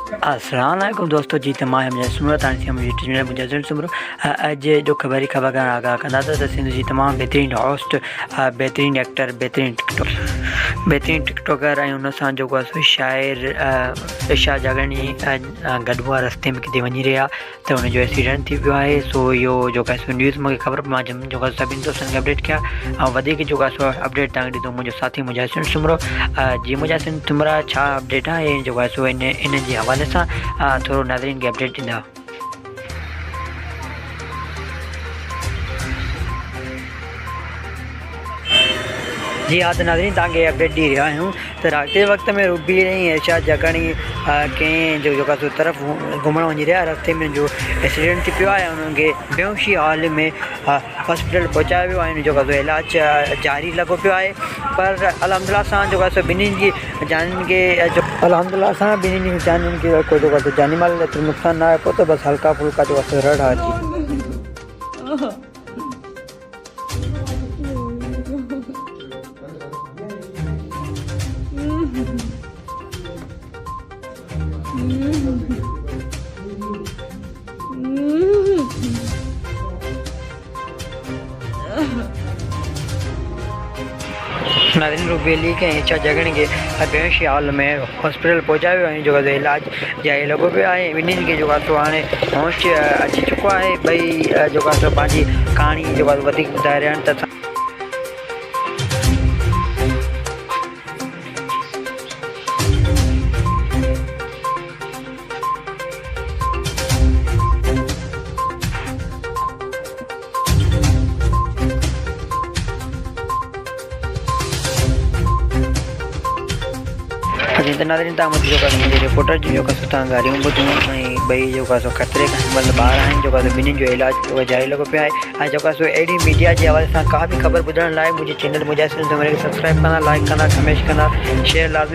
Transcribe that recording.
अस्सलाम वालेकुम दोस्तों जी तमाम मुझे सुमरो तानी हम यूट्यूब चैनल मुझे सुमरो आज जो खबरी खबर का आगाह करना था सिंधु जी तमाम बेहतरीन होस्ट बेहतरीन एक्टर बेहतरीन टिकटॉकर उन जो शायर इशा जागरणी गढ़वा रस्ते में कितने वही रहा तो उन एक्सीडेंट थी पियो है। सो यो जो न्यूज़ मूंखे ख़बर मां जो सभी दोस्तों खे अपडेट किया जो अपडेट तक ॾींदो मुझे साथी मुजाहिद सुमरो जी मुजाहिद तुमरा छा अपडेट है जो इन जे हवाले से थोड़ा नाज़रीन के अपडेट ॾींदा। जी हाँ तो नाज़रीन तक अपडेट दी रहा हूँ तो रात वक्त में रूबी नहीं इशा जागरणी कें जो तरफ घुमण वही रहा रस्ते में जो एक्सीडेंट थी पियो है उनके बेहोशी हाल में हॉस्पिटल पहुँचाया वियो जो इलाज जारी लगो पियो है। पर अलहमदिल्ला सां जो बिन्हीं की जान के अलहमदिल्ला सां बिन्हीं की जान के जो जानी माल नुकसान ना है तो बस हल्का फुल्का जो रड़ है। नाज़रीन रूबेली के इशा जागरणी के बेहोशी हाल में हॉस्पिटल पहुँचाया वियो जो इलाज जारी लगो पियो है। इन्हीं के जो हाणे होश अची चुको है। भई जो पंहिंजी कहानी जो ॿुधाए रहिया आहिनि त नाज़रीन तक मुझे रिपोर्टर जो गाड़ियों बुधूं भई जो खतरे का मतलब ॿार आहिनि जो बिन्हीं जो इलाज जारी लगो पिया है। जो अड़ी मीडिया के हवाले से का भी खबर ॿुधण लाइ मुझे चैनल मुजाहिद सब्सक्राइब करना, लाइक करना, कमेंट करना, शेयर लाजमी